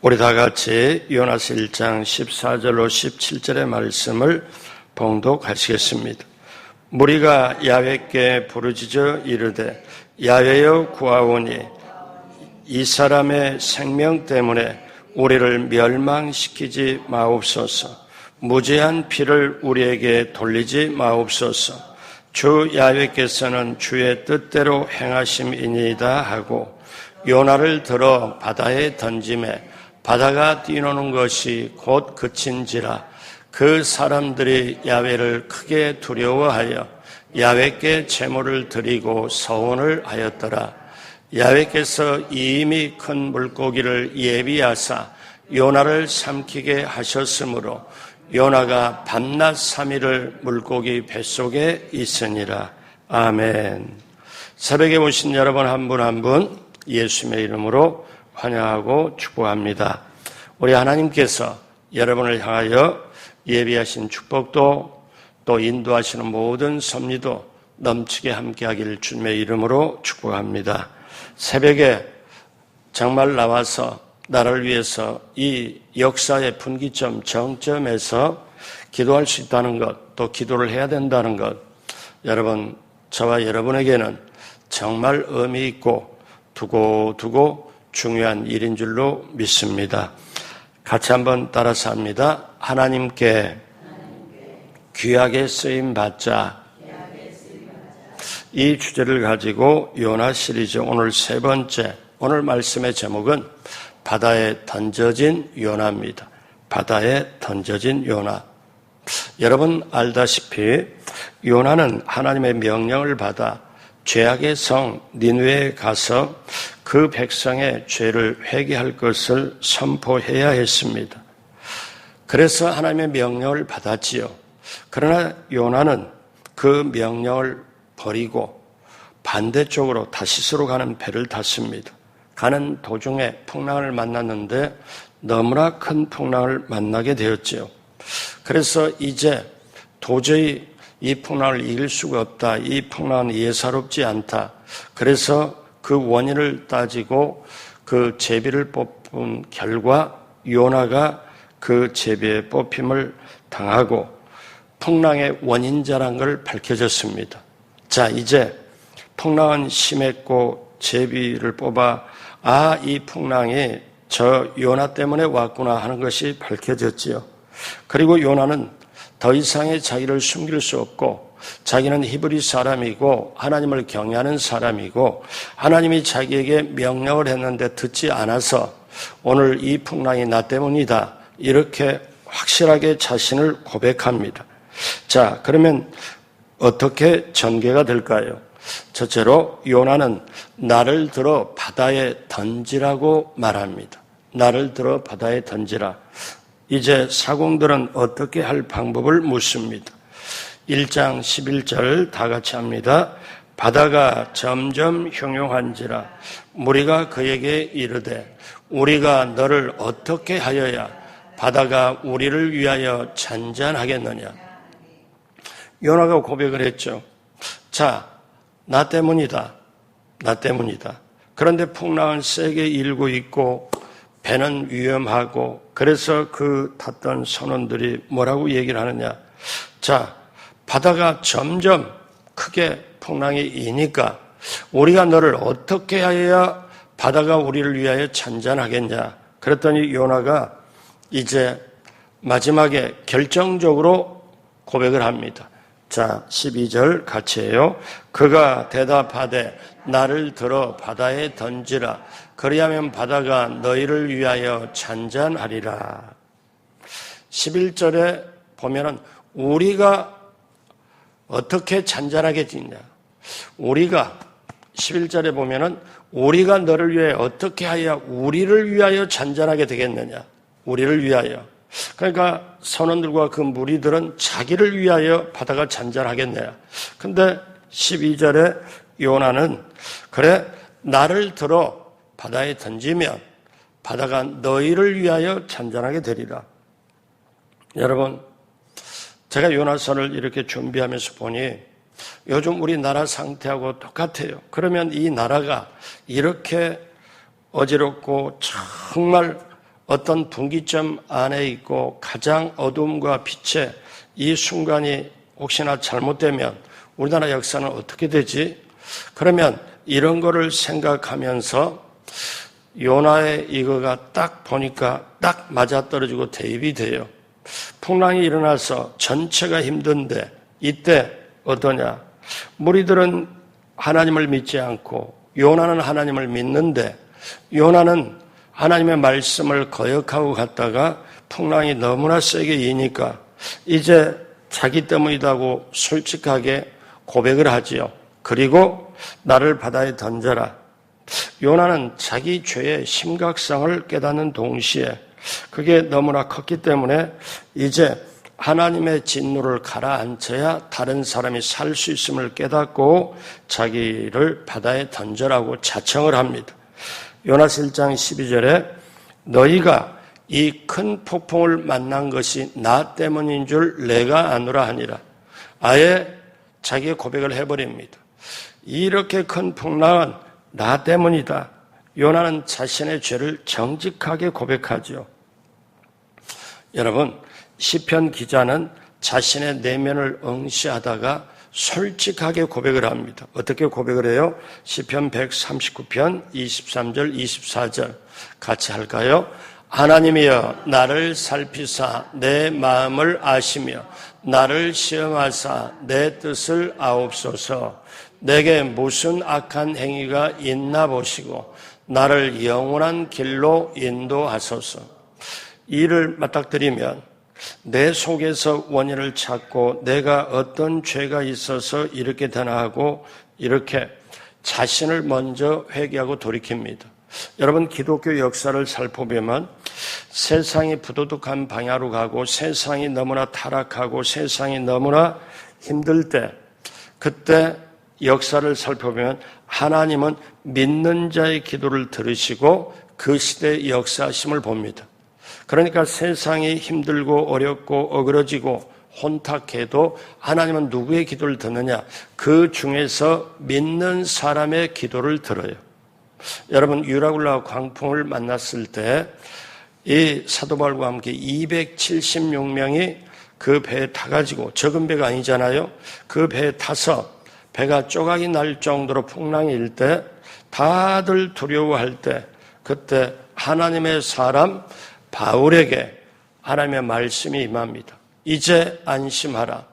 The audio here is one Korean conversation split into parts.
우리 다 같이 요나서 1장 14절로 17절의 말씀을 봉독하시겠습니다. 무리가 야훼께 부르짖어 이르되 야훼여 구하오니 이 사람의 생명 때문에 우리를 멸망시키지 마옵소서. 무죄한 피를 우리에게 돌리지 마옵소서. 주 야훼께서는 주의 뜻대로 행하심이니이다 하고 요나를 들어 바다에 던지매 바다가 뛰노는 것이 곧 그친지라. 그 사람들이 야훼를 크게 두려워하여 야훼께 제물을 드리고 서원을 하였더라. 야훼께서 이미 큰 물고기를 예비하사 요나를 삼키게 하셨으므로 요나가 밤낮 3일을 물고기 뱃속에 있으니라. 아멘. 새벽에 오신 여러분 한 분 한 분 예수님의 이름으로 환영하고 축복합니다. 우리 하나님께서 여러분을 향하여 예비하신 축복도 또 인도하시는 모든 섭리도 넘치게 함께하기를 주님의 이름으로 축복합니다. 새벽에 정말 나와서 나를 위해서 이 역사의 분기점, 정점에서 기도할 수 있다는 것, 또 기도를 해야 된다는 것, 여러분, 저와 여러분에게는 정말 의미 있고 두고 중요한 일인 줄로 믿습니다. 같이 한번 따라서 합니다. 하나님께 귀하게 쓰임 받자. 이 주제를 가지고 요나 시리즈 오늘 세 번째, 오늘 말씀의 제목은 바다에 던져진 요나입니다. 바다에 던져진 요나. 여러분 알다시피 요나는 하나님의 명령을 받아 죄악의 성 니느웨에 가서 그 백성의 죄를 회개할 것을 선포해야 했습니다. 그래서 하나님의 명령을 받았지요. 그러나 요나는 그 명령을 버리고 반대쪽으로 다시스로 가는 배를 탔습니다. 가는 도중에 풍랑을 만났는데 너무나 큰 풍랑을 만나게 되었지요. 그래서 이제 도저히 이 풍랑을 이길 수가 없다. 이 풍랑은 예사롭지 않다. 그래서 그 원인을 따지고 그 제비를 뽑은 결과 요나가 그 제비에 뽑힘을 당하고 풍랑의 원인자란 걸 밝혀졌습니다. 자, 이제 풍랑은 심했고 제비를 뽑아 이 풍랑이 저 요나 때문에 왔구나 하는 것이 밝혀졌지요. 그리고 요나는 더 이상의 자기를 숨길 수 없고 자기는 히브리 사람이고 하나님을 경외하는 사람이고 하나님이 자기에게 명령을 했는데 듣지 않아서 오늘 이 풍랑이 나 때문이다. 이렇게 확실하게 자신을 고백합니다. 자, 그러면 어떻게 전개가 될까요? 첫째로 요나는 나를 들어 바다에 던지라고 말합니다. 나를 들어 바다에 던지라. 이제 사공들은 어떻게 할 방법을 묻습니다. 1장 11절 다 같이 합니다. 바다가 점점 형용한지라 무리가 그에게 이르되 우리가 너를 어떻게 하여야 바다가 우리를 위하여 잔잔하겠느냐. 요나가 고백을 했죠. 자, 나 때문이다. 나 때문이다. 그런데 풍랑은 세게 일고 있고 배는 위험하고 그래서 그 탔던 선원들이 뭐라고 얘기를 하느냐. 자, 바다가 점점 크게 풍랑이 이니까 우리가 너를 어떻게 해야 바다가 우리를 위하여 잔잔하겠냐. 그랬더니 요나가 이제 마지막에 결정적으로 고백을 합니다. 자, 12절 같이 해요. 그가 대답하되 나를 들어 바다에 던지라. 그리하면 바다가 너희를 위하여 잔잔하리라. 11절에 보면은 우리가 어떻게 잔잔하게 되냐. 우리가 11절에 보면은 우리가 너를 위해 어떻게 하여 우리를 위하여 잔잔하게 되겠느냐. 우리를 위하여. 그러니까 선원들과 그 무리들은 자기를 위하여 바다가 잔잔하겠네요. 근데 12절에 요나는 그래 나를 들어 바다에 던지면 바다가 너희를 위하여 잔잔하게 되리라. 여러분, 제가 요나서를 이렇게 준비하면서 보니 요즘 우리나라 상태하고 똑같아요. 그러면 이 나라가 이렇게 어지럽고 정말 어떤 분기점 안에 있고 가장 어둠과 빛의 이 순간이 혹시나 잘못되면 우리나라 역사는 어떻게 되지? 그러면 이런 거를 생각하면서 요나의 이거가 딱 보니까 딱 맞아떨어지고 대입이 돼요. 풍랑이 일어나서 전체가 힘든데 이때 어떠냐? 무리들은 하나님을 믿지 않고 요나는 하나님을 믿는데 요나는 하나님의 말씀을 거역하고 갔다가 풍랑이 너무나 세게 이니까 이제 자기 때문이라고 솔직하게 고백을 하지요. 그리고 나를 바다에 던져라. 요나는 자기 죄의 심각성을 깨닫는 동시에 그게 너무나 컸기 때문에 이제 하나님의 진노를 가라앉혀야 다른 사람이 살 수 있음을 깨닫고 자기를 바다에 던져라고 자청을 합니다. 요나서 1장 12절에 너희가 이 큰 폭풍을 만난 것이 나 때문인 줄 내가 아노라 하니라. 아예 자기의 고백을 해버립니다. 이렇게 큰 풍랑은 나 때문이다. 요나는 자신의 죄를 정직하게 고백하죠. 여러분, 시편 기자는 자신의 내면을 응시하다가 솔직하게 고백을 합니다. 어떻게 고백을 해요? 시편 139편 23절 24절 같이 할까요? 하나님이여 나를 살피사 내 마음을 아시며 나를 시험하사 내 뜻을 아옵소서. 내게 무슨 악한 행위가 있나 보시고 나를 영원한 길로 인도하소서. 이를 맞닥뜨리면 내 속에서 원인을 찾고 내가 어떤 죄가 있어서 이렇게 되나 하고 이렇게 자신을 먼저 회개하고 돌이킵니다. 여러분, 기독교 역사를 살펴보면 세상이 부도덕한 방향으로 가고 세상이 너무나 타락하고 세상이 너무나 힘들 때 그때 역사를 살펴보면 하나님은 믿는 자의 기도를 들으시고 그 시대의 역사심을 봅니다. 그러니까 세상이 힘들고 어렵고 어그러지고 혼탁해도 하나님은 누구의 기도를 듣느냐? 그 중에서 믿는 사람의 기도를 들어요. 여러분, 유라굴라 광풍을 만났을 때 이 사도 바울과 함께 276명이 그 배에 타가지고, 적은 배가 아니잖아요. 그 배에 타서 배가 쪼각이 날 정도로 풍랑이 일 때 다들 두려워할 때 그때 하나님의 사람 바울에게 하나님의 말씀이 임합니다. 이제 안심하라.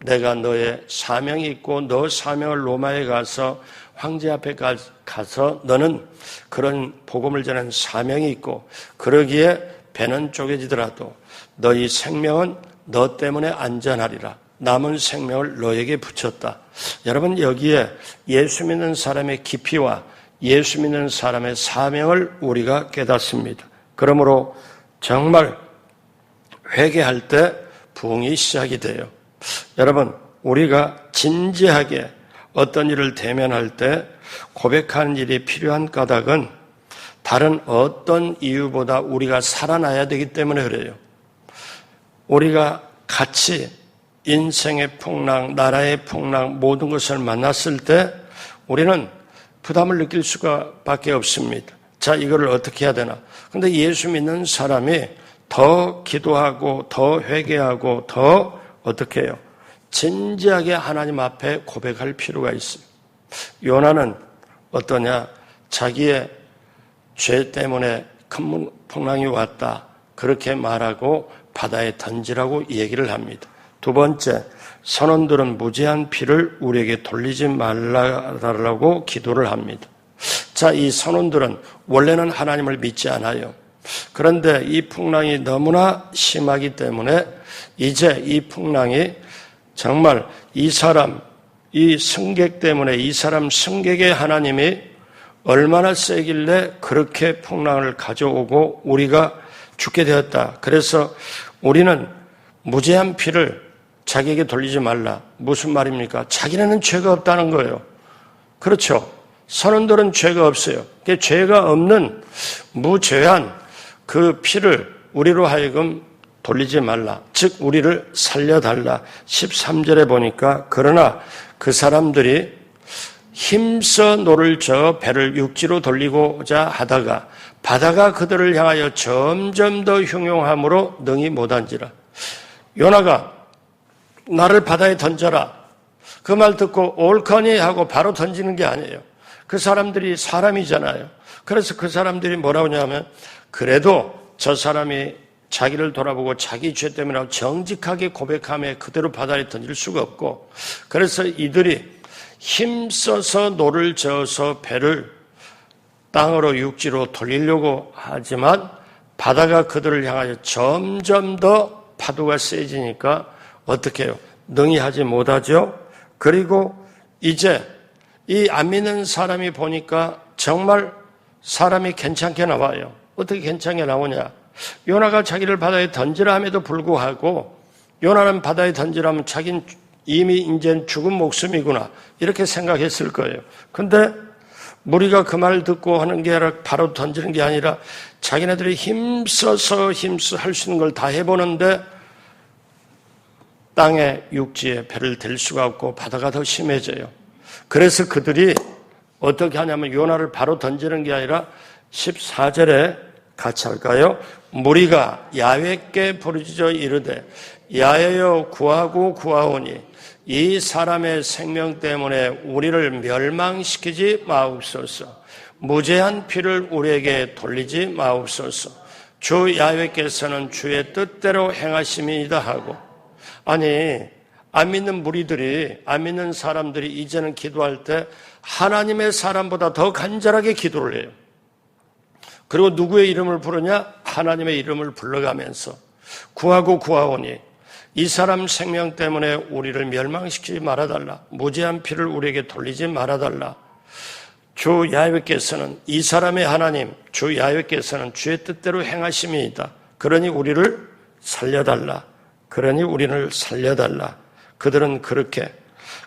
내가 너의 사명이 있고 너 사명을 로마에 가서 황제 앞에 가서 너는 그런 복음을 전하는 사명이 있고 그러기에 배는 쪼개지더라도 너희 생명은 너 때문에 안전하리라. 남은 생명을 너에게 붙였다. 여러분, 여기에 예수 믿는 사람의 깊이와 예수 믿는 사람의 사명을 우리가 깨닫습니다. 그러므로 정말 회개할 때 부흥이 시작이 돼요. 여러분, 우리가 진지하게 어떤 일을 대면할 때 고백하는 일이 필요한 까닭은 다른 어떤 이유보다 우리가 살아나야 되기 때문에 그래요. 우리가 같이 인생의 풍랑, 나라의 풍랑, 모든 것을 만났을 때 우리는 부담을 느낄 수밖에 없습니다. 자, 이거를 어떻게 해야 되나? 근데 예수 믿는 사람이 더 기도하고 더 회개하고 더 어떻게 해요? 진지하게 하나님 앞에 고백할 필요가 있습니다. 요나는 어떠냐? 자기의 죄 때문에 큰 풍랑이 왔다. 그렇게 말하고 바다에 던지라고 얘기를 합니다. 두 번째, 선원들은 무죄한 피를 우리에게 돌리지 말라고 기도를 합니다. 자, 이 선원들은 원래는 하나님을 믿지 않아요. 그런데 이 풍랑이 너무나 심하기 때문에 이제 이 풍랑이 정말 이 사람, 이 승객 때문에 이 사람 승객의 하나님이 얼마나 세길래 그렇게 풍랑을 가져오고 우리가 죽게 되었다. 그래서 우리는 무죄한 피를 자기에게 돌리지 말라. 무슨 말입니까? 자기네는 죄가 없다는 거예요. 그렇죠. 선원들은 죄가 없어요. 죄가 없는 무죄한 그 피를 우리로 하여금 돌리지 말라. 즉 우리를 살려달라. 13절에 보니까 그러나 그 사람들이 힘써 노를 저어 배를 육지로 돌리고자 하다가 바다가 그들을 향하여 점점 더 흉용함으로 능히 못한지라. 요나가 나를 바다에 던져라. 그 말 듣고 옳거니 하고 바로 던지는 게 아니에요. 그 사람들이 사람이잖아요. 그래서 그 사람들이 뭐라고 하냐면 그래도 저 사람이 자기를 돌아보고 자기 죄 때문에 정직하게 고백하며 그대로 바다에 던질 수가 없고, 그래서 이들이 힘써서 노를 저어서 배를 땅으로 육지로 돌리려고 하지만 바다가 그들을 향하여 점점 더 파도가 세지니까 어떻게 해요? 능히 하지 못하죠. 그리고 이제 이 안 믿는 사람이 보니까 정말 사람이 괜찮게 나와요. 어떻게 괜찮게 나오냐? 요나가 자기를 바다에 던지라 함에도 불구하고 요나는 바다에 던지라면 자기는 이미 이제 죽은 목숨이구나 이렇게 생각했을 거예요. 근데 무리가 그 말 듣고 하는 게 아니라 바로 던지는 게 아니라 자기네들이 힘써 할 수 있는 걸 다 해보는데 땅에 육지에 배를 댈 수가 없고 바다가 더 심해져요. 그래서 그들이 어떻게 하냐면 요나를 바로 던지는 게 아니라 14절에 같이 할까요? 무리가 야훼께 부르짖어 이르되 야훼여 구하고 구하오니 이 사람의 생명 때문에 우리를 멸망시키지 마옵소서. 무죄한 피를 우리에게 돌리지 마옵소서. 주 야훼께서는 주의 뜻대로 행하심이다 하고. 아니, 안 믿는 무리들이, 안 믿는 사람들이 이제는 기도할 때 하나님의 사람보다 더 간절하게 기도를 해요. 그리고 누구의 이름을 부르냐? 하나님의 이름을 불러가면서 구하고 구하오니 이 사람 생명 때문에 우리를 멸망시키지 말아달라. 무죄한 피를 우리에게 돌리지 말아달라. 주 야훼께서는 이 사람의 하나님, 주 야훼께서는 주의 뜻대로 행하심이이다. 그러니 우리를 살려달라. 그러니 우리를 살려달라. 그들은 그렇게.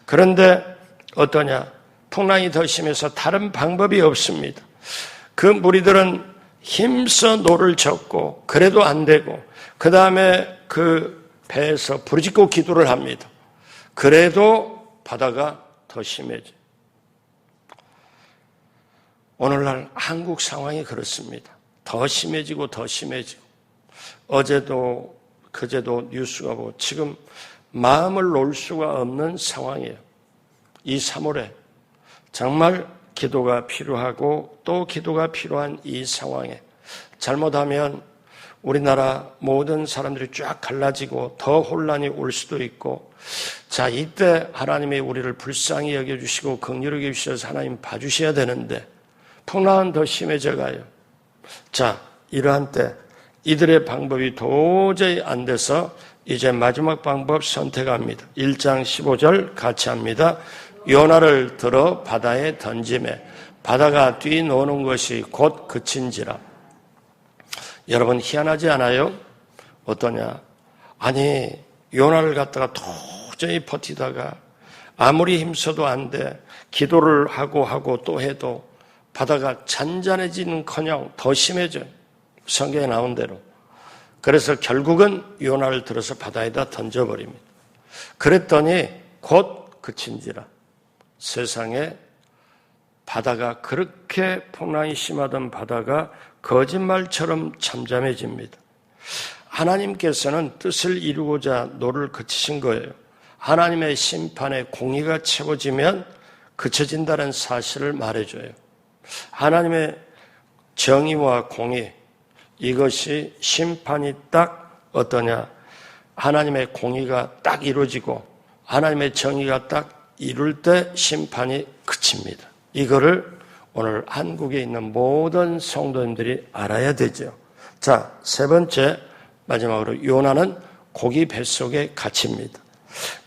그런데 어떠냐? 풍랑이 더 심해서 다른 방법이 없습니다. 그 무리들은 힘써 노를 젓고 그래도 안 되고 그 다음에 그 배에서 부르짖고 기도를 합니다. 그래도 바다가 더 심해져. 오늘날 한국 상황이 그렇습니다. 더 심해지고 더 심해지고 어제도 그제도 뉴스가 보고 지금 마음을 놓을 수가 없는 상황이에요. 이 3월에 정말 기도가 필요하고 또 기도가 필요한 이 상황에 잘못하면 우리나라 모든 사람들이 쫙 갈라지고 더 혼란이 올 수도 있고, 자, 이때 하나님이 우리를 불쌍히 여겨주시고 긍휼히 여겨주셔서 하나님 봐주셔야 되는데 풍랑은 더 심해져 가요. 자, 이러한 때 이들의 방법이 도저히 안 돼서 이제 마지막 방법 선택합니다. 1장 15절 같이 합니다. 요나를 들어 바다에 던지매 바다가 뛰노는 것이 곧 그친지라. 여러분 희한하지 않아요? 어떠냐? 아니 요나를 갖다가 도저히 버티다가 아무리 힘써도 안 돼. 기도를 하고 또 해도 바다가 잔잔해지는커녕 더 심해져요. 성경에 나온 대로. 그래서 결국은 요나를 들어서 바다에다 던져버립니다. 그랬더니 곧 그친지라. 세상에 바다가 그렇게 풍랑이 심하던 바다가 거짓말처럼 잠잠해집니다. 하나님께서는 뜻을 이루고자 노를 그치신 거예요. 하나님의 심판에 공의가 채워지면 그쳐진다는 사실을 말해줘요. 하나님의 정의와 공의, 이것이 심판이 딱 어떠냐? 하나님의 공의가 딱 이루어지고 하나님의 정의가 딱 이룰 때 심판이 그칩니다. 이거를 오늘 한국에 있는 모든 성도님들이 알아야 되죠. 자, 세 번째 마지막으로 요나는 고기 뱃속에 갇힙니다.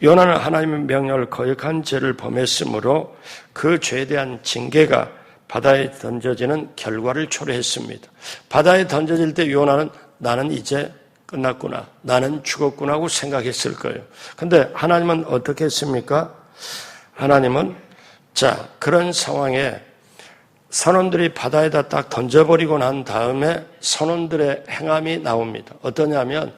요나는 하나님의 명령을 거역한 죄를 범했으므로 그 죄에 대한 징계가 바다에 던져지는 결과를 초래했습니다. 바다에 던져질 때 요나는 나는 이제 끝났구나, 나는 죽었구나 하고 생각했을 거예요. 그런데 하나님은 어떻게 했습니까? 하나님은 자, 그런 상황에 선원들이 바다에다 딱 던져버리고 난 다음에 선원들의 행함이 나옵니다. 어떠냐면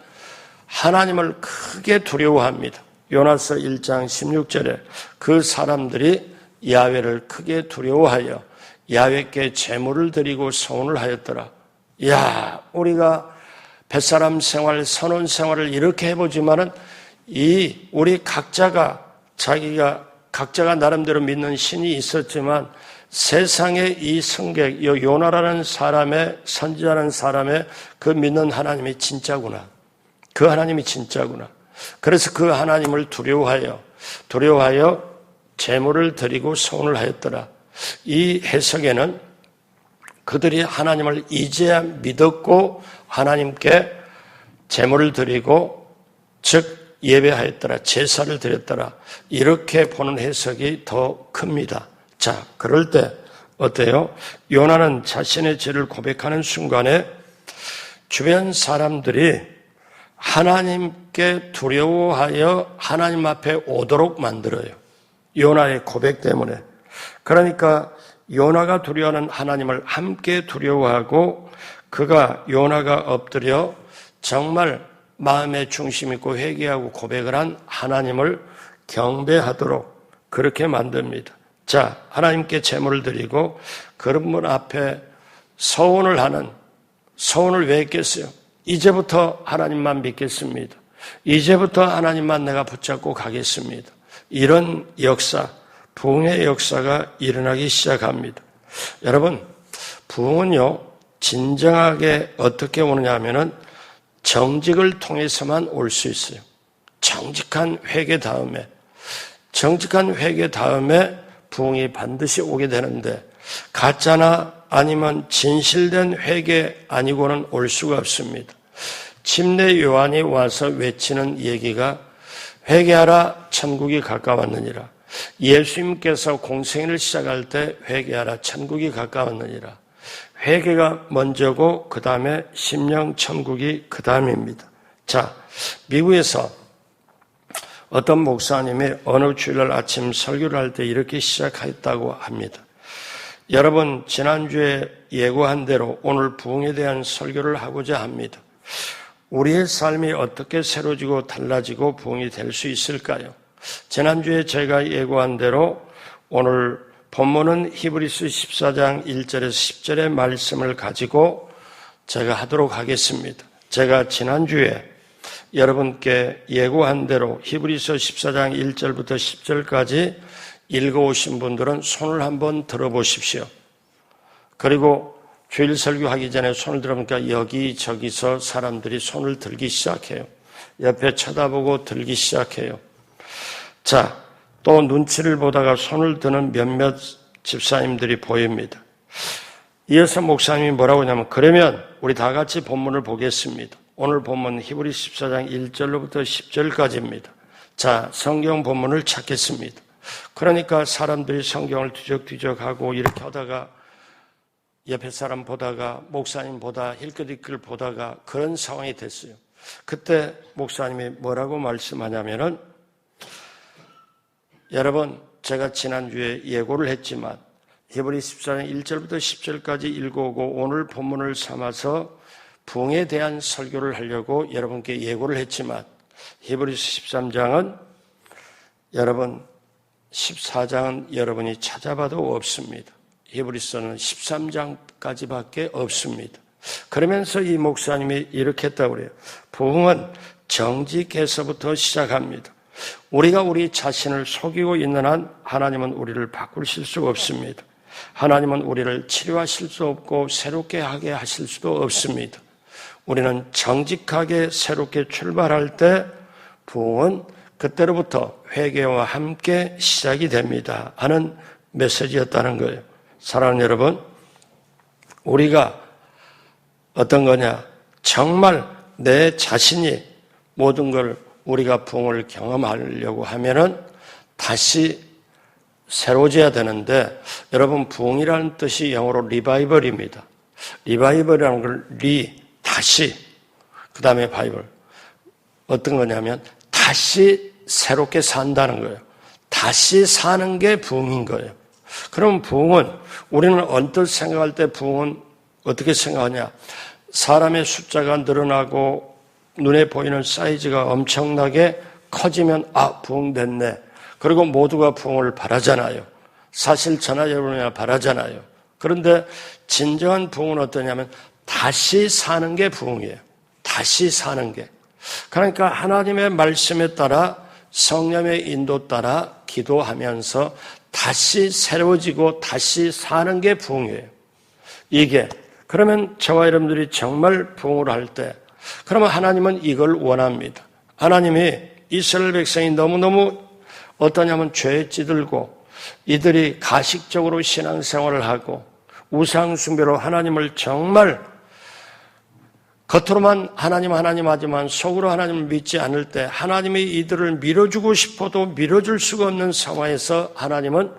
하나님을 크게 두려워합니다. 요나서 1장 16절에 그 사람들이 야훼를 크게 두려워하여 야훼께 제물을 드리고 서원을 하였더라. 야, 우리가 뱃사람 생활, 선원 생활을 이렇게 해보지만은 우리 각자가 각자가 나름대로 믿는 신이 있었지만 세상의 이 성객, 요나라는 사람의, 선지자라는 사람의 그 믿는 하나님이 진짜구나. 그 하나님이 진짜구나. 그래서 그 하나님을 두려워하여 제물을 드리고 서원을 하였더라. 이 해석에는 그들이 하나님을 이제야 믿었고 하나님께 제물을 드리고 즉 예배하였더라. 제사를 드렸더라. 이렇게 보는 해석이 더 큽니다. 자, 그럴 때 어때요? 요나는 자신의 죄를 고백하는 순간에 주변 사람들이 하나님께 두려워하여 하나님 앞에 오도록 만들어요. 요나의 고백 때문에. 그러니까 요나가 두려워하는 하나님을 함께 두려워하고 요나가 엎드려 정말 마음의 중심 있고 회개하고 고백을 한 하나님을 경배하도록 그렇게 만듭니다. 자, 하나님께 제물을 드리고 그분 앞에 서원을 왜 했겠어요? 이제부터 하나님만 믿겠습니다. 이제부터 하나님만 내가 붙잡고 가겠습니다. 이런 역사, 부흥의 역사가 일어나기 시작합니다. 여러분, 부흥은요, 진정하게 어떻게 오느냐 하면은 정직을 통해서만 올 수 있어요. 정직한 회개 다음에 부흥이 반드시 오게 되는데 가짜나 아니면 진실된 회개 아니고는 올 수가 없습니다. 침례 요한이 와서 외치는 얘기가 회개하라 천국이 가까웠느니라. 예수님께서 공생애를 시작할 때 회개하라 천국이 가까웠느니라. 회개가 먼저고 그 다음에 심령 천국이 그 다음입니다. 자, 미국에서 어떤 목사님이 어느 주일날 아침 설교를 할 때 이렇게 시작했다고 합니다. 여러분, 지난주에 예고한 대로 오늘 부흥에 대한 설교를 하고자 합니다. 우리의 삶이 어떻게 새로지고 달라지고 부흥이 될 수 있을까요? 지난주에 제가 예고한 대로 오늘 본문은 히브리서 14장 1절에서 10절의 말씀을 가지고 제가 하도록 하겠습니다. 제가 지난주에 여러분께 예고한 대로 히브리서 14장 1절부터 10절까지 읽어오신 분들은 손을 한번 들어보십시오. 그리고 주일 설교하기 전에 손을 들어보니까 여기저기서 사람들이 손을 들기 시작해요. 옆에 쳐다보고 들기 시작해요. 자, 또 눈치를 보다가 손을 드는 몇몇 집사님들이 보입니다. 이어서 목사님이 뭐라고 하냐면 그러면 우리 다 같이 본문을 보겠습니다. 오늘 본문 히브리 14장 1절로부터 10절까지입니다. 자, 성경 본문을 찾겠습니다. 그러니까 사람들이 성경을 뒤적뒤적하고 이렇게 하다가 옆에 사람 보다가 목사님 보다 힐끗힐끗 보다가 그런 상황이 됐어요. 그때 목사님이 뭐라고 말씀하냐면은 여러분, 제가 지난주에 예고를 했지만 히브리 14장 1절부터 10절까지 읽어오고 오늘 본문을 삼아서 부흥에 대한 설교를 하려고 여러분께 예고를 했지만 히브리서 13장은 여러분 14장은 여러분이 찾아봐도 없습니다. 히브리서는 13장까지밖에 없습니다. 그러면서 이 목사님이 이렇게 했다고 그래요. 부흥은 정직에서부터 시작합니다. 우리가 우리 자신을 속이고 있는 한 하나님은 우리를 바꾸실 수가 없습니다. 하나님은 우리를 치료하실 수 없고 새롭게 하게 하실 수도 없습니다. 우리는 정직하게 새롭게 출발할 때 부흥은 그때로부터 회개와 함께 시작이 됩니다 하는 메시지였다는 거예요. 사랑하는 여러분, 우리가 어떤 거냐? 정말 내 자신이 모든 걸 우리가 부흥을 경험하려고 하면은 다시 새로워져야 되는데 여러분, 부흥이라는 뜻이 영어로 리바이벌입니다. 리바이벌이라는 걸 다시, 그 다음에 바이벌. 어떤 거냐면 다시 새롭게 산다는 거예요. 다시 사는 게 부흥인 거예요. 그럼 부흥은 우리는 언뜻 생각할 때 부흥은 어떻게 생각하냐? 사람의 숫자가 늘어나고 눈에 보이는 사이즈가 엄청나게 커지면 부흥 됐네. 그리고 모두가 부흥을 바라잖아요. 사실 저나 여러분이나 바라잖아요. 그런데 진정한 부흥은 어떠냐면 다시 사는 게 부흥이에요. 다시 사는 게. 그러니까 하나님의 말씀에 따라 성령의 인도 따라 기도하면서 다시 새로워지고 다시 사는 게 부흥이에요. 이게 그러면 저와 여러분들이 정말 부흥을 할 때 그러면 하나님은 이걸 원합니다. 하나님이 이스라엘 백성이 너무너무 어떠냐면 죄에 찌들고 이들이 가식적으로 신앙생활을 하고 우상 숭배로 하나님을 정말 겉으로만 하나님 하지만 속으로 하나님을 믿지 않을 때 하나님이 이들을 밀어주고 싶어도 밀어줄 수가 없는 상황에서 하나님은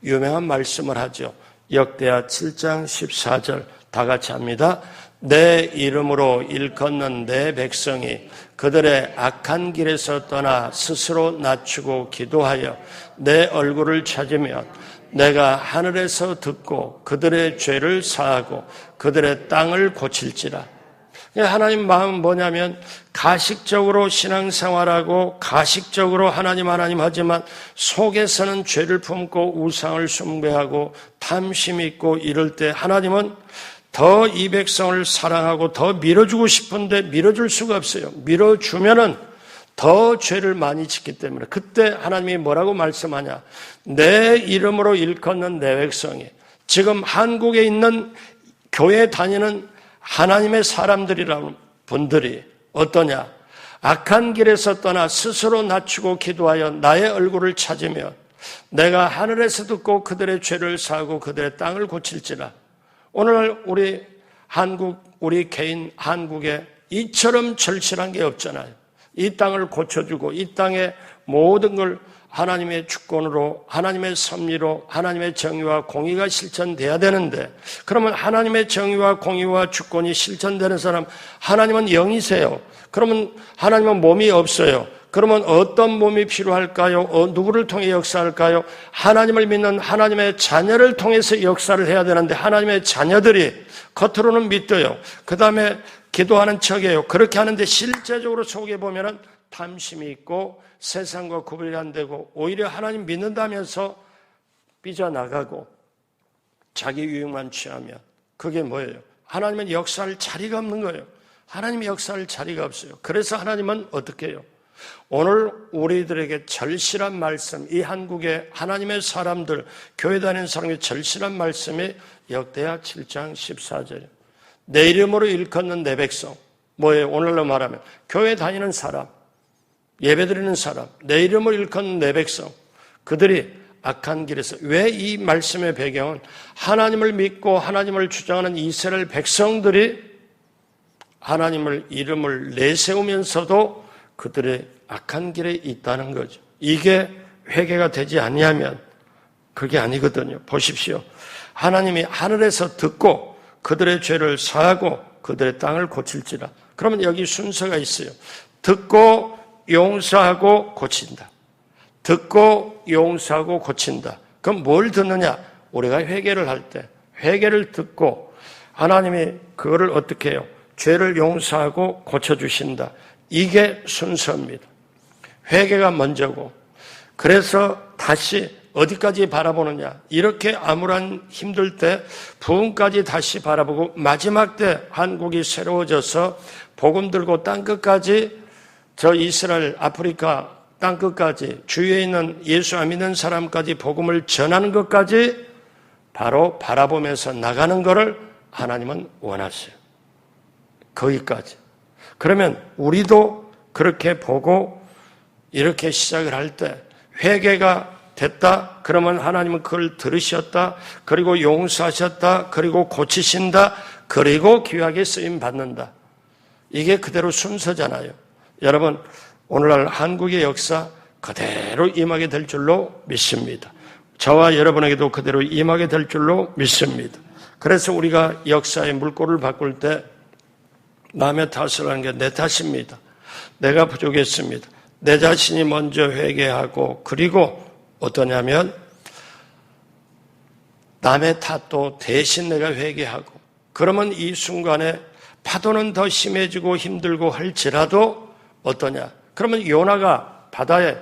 유명한 말씀을 하죠. 역대하 7장 14절 다 같이 합니다. 내 이름으로 일컫는 내 백성이 그들의 악한 길에서 떠나 스스로 낮추고 기도하여 내 얼굴을 찾으면 내가 하늘에서 듣고 그들의 죄를 사하고 그들의 땅을 고칠지라. 하나님 마음은 뭐냐면 가식적으로 신앙생활하고 가식적으로 하나님 하지만 속에서는 죄를 품고 우상을 숭배하고 탐심 있고 이럴 때 하나님은 더 이 백성을 사랑하고 더 밀어주고 싶은데 밀어줄 수가 없어요. 밀어주면은 더 죄를 많이 짓기 때문에 그때 하나님이 뭐라고 말씀하냐. 내 이름으로 일컫는 내 백성이 지금 한국에 있는 교회 다니는 하나님의 사람들이라는 분들이 어떠냐. 악한 길에서 떠나 스스로 낮추고 기도하여 나의 얼굴을 찾으면 내가 하늘에서 듣고 그들의 죄를 사하고 그들의 땅을 고칠지라. 오늘날 우리 한국, 우리 개인 한국에 이처럼 절실한 게 없잖아요. 이 땅을 고쳐주고 이 땅의 모든 걸 하나님의 주권으로 하나님의 섭리로 하나님의 정의와 공의가 실천돼야 되는데 그러면 하나님의 정의와 공의와 주권이 실천되는 사람 하나님은 영이세요. 그러면 하나님은 몸이 없어요. 그러면 어떤 몸이 필요할까요? 누구를 통해 역사할까요? 하나님을 믿는 하나님의 자녀를 통해서 역사를 해야 되는데 하나님의 자녀들이 겉으로는 믿어요. 그 다음에 기도하는 척이에요. 그렇게 하는데 실제적으로 속에 보면은 탐심이 있고 세상과 구별이 안 되고 오히려 하나님 믿는다면서 삐져나가고 자기 유익만 취하면 그게 뭐예요? 하나님은 역사할 자리가 없는 거예요. 하나님의 역사할 자리가 없어요. 그래서 하나님은 어떻게 해요? 오늘 우리들에게 절실한 말씀, 이 한국의 하나님의 사람들, 교회 다니는 사람의 절실한 말씀이 역대하 7장 14절이에요. 내 이름으로 일컫는 내 백성. 뭐예요? 오늘로 말하면 교회 다니는 사람, 예배드리는 사람, 내 이름을 일컫는 내 백성, 그들이 악한 길에서. 왜 이 말씀의 배경은 하나님을 믿고 하나님을 주장하는 이스라엘 백성들이 하나님을 이름을 내세우면서도 그들의 악한 길에 있다는 거죠. 이게 회개가 되지 아니하면 그게 아니거든요. 보십시오. 하나님이 하늘에서 듣고 그들의 죄를 사하고 그들의 땅을 고칠지라. 그러면 여기 순서가 있어요. 듣고 용서하고 고친다. 듣고 용서하고 고친다. 그럼 뭘 듣느냐? 우리가 회개를 할 때 회개를 듣고 하나님이 그거를 어떻게 해요? 죄를 용서하고 고쳐주신다. 이게 순서입니다. 회개가 먼저고 그래서 다시 어디까지 바라보느냐. 이렇게 아무런 힘들 때 부흥까지 다시 바라보고 마지막 때 한국이 새로워져서 복음 들고 땅끝까지 저 이스라엘 아프리카 땅끝까지 주위에 있는 예수 안 믿는 사람까지 복음을 전하는 것까지 바로 바라보면서 나가는 것을 하나님은 원하세요. 거기까지. 그러면 우리도 그렇게 보고 이렇게 시작을 할 때 회개가 됐다. 그러면 하나님은 그걸 들으셨다. 그리고 용서하셨다. 그리고 고치신다. 그리고 귀하게 쓰임 받는다. 이게 그대로 순서잖아요. 여러분 오늘날 한국의 역사 그대로 임하게 될 줄로 믿습니다. 저와 여러분에게도 그대로 임하게 될 줄로 믿습니다. 그래서 우리가 역사의 물꼬를 바꿀 때 남의 탓을 하는 게 내 탓입니다. 내가 부족했습니다. 내 자신이 먼저 회개하고 그리고 어떠냐면 남의 탓도 대신 내가 회개하고 그러면 이 순간에 파도는 더 심해지고 힘들고 할지라도 어떠냐? 그러면 요나가 바다에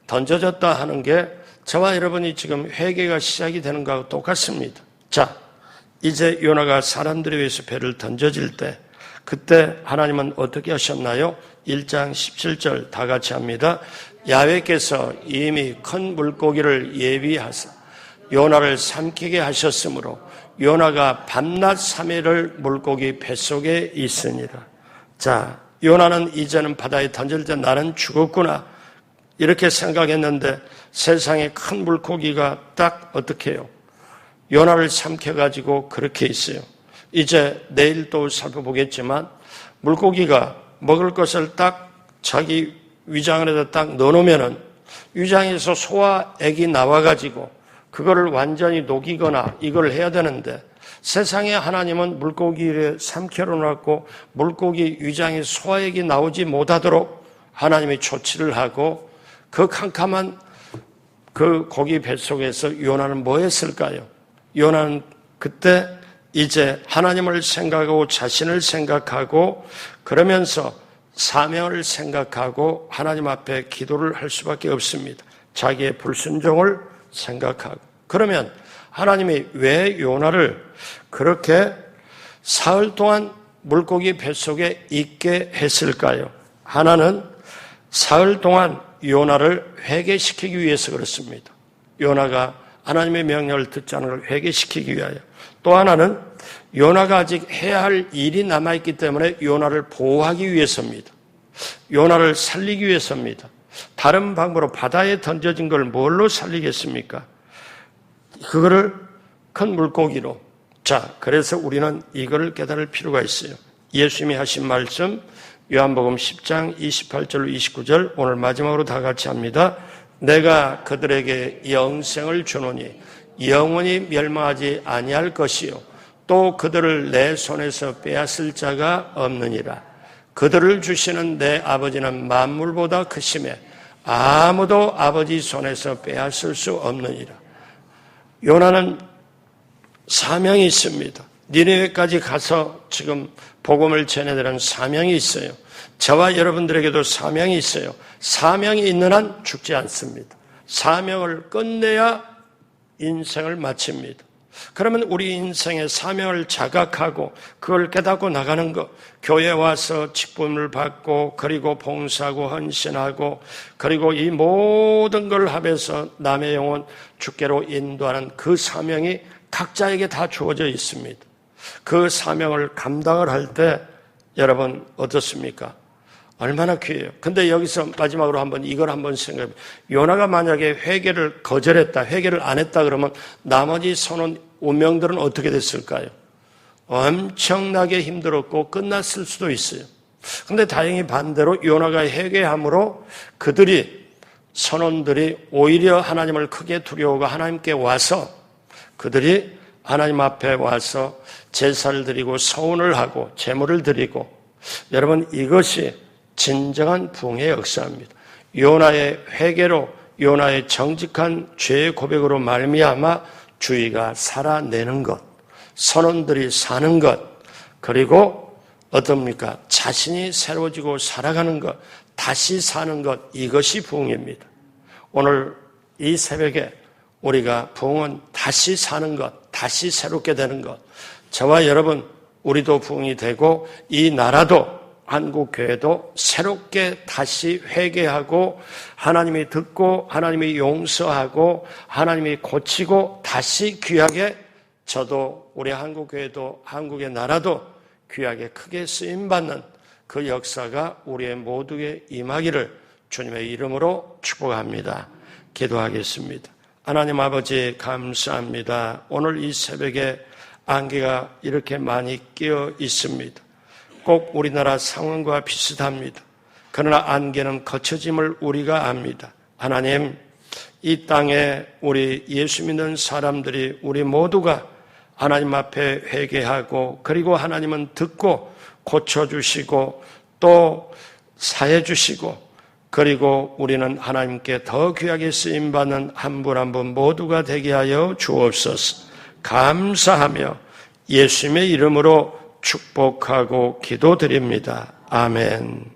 던져졌다 하는 게 저와 여러분이 지금 회개가 시작이 되는 것하고 똑같습니다. 자, 이제 요나가 사람들에 의해서 배를 던져질 때 그때 하나님은 어떻게 하셨나요? 1장 17절 다 같이 합니다. 야훼께서 이미 큰 물고기를 예비하사 요나를 삼키게 하셨으므로 요나가 밤낮 3일을 물고기 뱃속에 있으니라. 자, 요나는 이제는 바다에 던질 때 나는 죽었구나 이렇게 생각했는데 세상에 큰 물고기가 딱 어떻게 해요? 요나를 삼켜가지고 그렇게 있어요. 이제 내일 또 살펴보겠지만 물고기가 먹을 것을 딱 자기 위장 안에다 딱 넣어놓으면은 위장에서 소와 액이 나와가지고 그거를 완전히 녹이거나 이걸 해야 되는데 세상에 하나님은 물고기를 삼켜놓고 물고기 위장에 소화액이 나오지 못하도록 하나님이 조치를 하고 그 캄캄한 그 고기 뱃속에서 요나는 뭐 했을까요? 요나는 그때 이제 하나님을 생각하고 자신을 생각하고 그러면서 사명을 생각하고 하나님 앞에 기도를 할 수밖에 없습니다. 자기의 불순종을 생각하고. 그러면 하나님이 왜 요나를 그렇게 사흘 동안 물고기 뱃속에 있게 했을까요? 하나는 사흘 동안 요나를 회개시키기 위해서 그렇습니다. 요나가 하나님의 명령을 듣지 않은 걸 회개시키기 위하여. 또 하나는 요나가 아직 해야 할 일이 남아있기 때문에 요나를 보호하기 위해서입니다. 요나를 살리기 위해서입니다. 다른 방법으로 바다에 던져진 걸 뭘로 살리겠습니까? 그거를 큰 물고기로. 자, 그래서 우리는 이거를 깨달을 필요가 있어요. 예수님이 하신 말씀 요한복음 10장 28절로 29절 오늘 마지막으로 다 같이 합니다. 내가 그들에게 영생을 주노니 영원히 멸망하지 아니할 것이요 또 그들을 내 손에서 빼앗을 자가 없느니라. 그들을 주시는 내 아버지는 만물보다 크심에 아무도 아버지 손에서 빼앗을 수 없느니라. 요나는 사명이 있습니다. 니느웨까지 가서 지금 복음을 전해드리는 사명이 있어요. 저와 여러분들에게도 사명이 있어요. 사명이 있는 한 죽지 않습니다. 사명을 끝내야 인생을 마칩니다. 그러면 우리 인생의 사명을 자각하고 그걸 깨닫고 나가는 것, 교회에 와서 직분을 받고 그리고 봉사하고 헌신하고 그리고 이 모든 걸 하면서 남의 영혼 주께로 인도하는 그 사명이 각자에게 다 주어져 있습니다. 그 사명을 감당을 할 때 여러분 어떻습니까? 얼마나 귀해요. 근데 여기서 마지막으로 이걸 한번 생각해 보세요. 요나가 만약에 회개를 거절했다, 회개를 안 했다 그러면 나머지 선원 운명들은 어떻게 됐을까요? 엄청나게 힘들었고 끝났을 수도 있어요. 근데 다행히 반대로 요나가 회개함으로 선원들이 오히려 하나님을 크게 두려워하고 하나님께 와서 그들이 하나님 앞에 와서 제사를 드리고 서운을 하고 제물을 드리고 여러분 이것이 진정한 부흥의 역사입니다. 요나의 회개로 요나의 정직한 죄의 고백으로 말미암아 주의가 살아내는 것, 선원들이 사는 것, 그리고 어떻습니까? 자신이 새로워지고 살아가는 것, 다시 사는 것, 이것이 부흥입니다. 오늘 이 새벽에 우리가 부흥은 다시 사는 것, 다시 새롭게 되는 것. 저와 여러분, 우리도 부흥이 되고 이 나라도 한국교회도 새롭게 다시 회개하고 하나님이 듣고 하나님이 용서하고 하나님이 고치고 다시 귀하게 저도 우리 한국교회도 한국의 나라도 귀하게 크게 쓰임받는 그 역사가 우리의 모두에 임하기를 주님의 이름으로 축복합니다. 기도하겠습니다. 하나님 아버지 감사합니다. 오늘 이 새벽에 안개가 이렇게 많이 끼어 있습니다. 꼭 우리나라 상황과 비슷합니다. 그러나 안개는 거쳐짐을 우리가 압니다. 하나님, 이 땅에 우리 예수 믿는 사람들이 우리 모두가 하나님 앞에 회개하고 그리고 하나님은 듣고 고쳐주시고 또 사해주시고 그리고 우리는 하나님께 더 귀하게 쓰임받는 한 분 한 분 모두가 되게 하여 주옵소서. 감사하며 예수님의 이름으로 축복하고 기도드립니다. 아멘.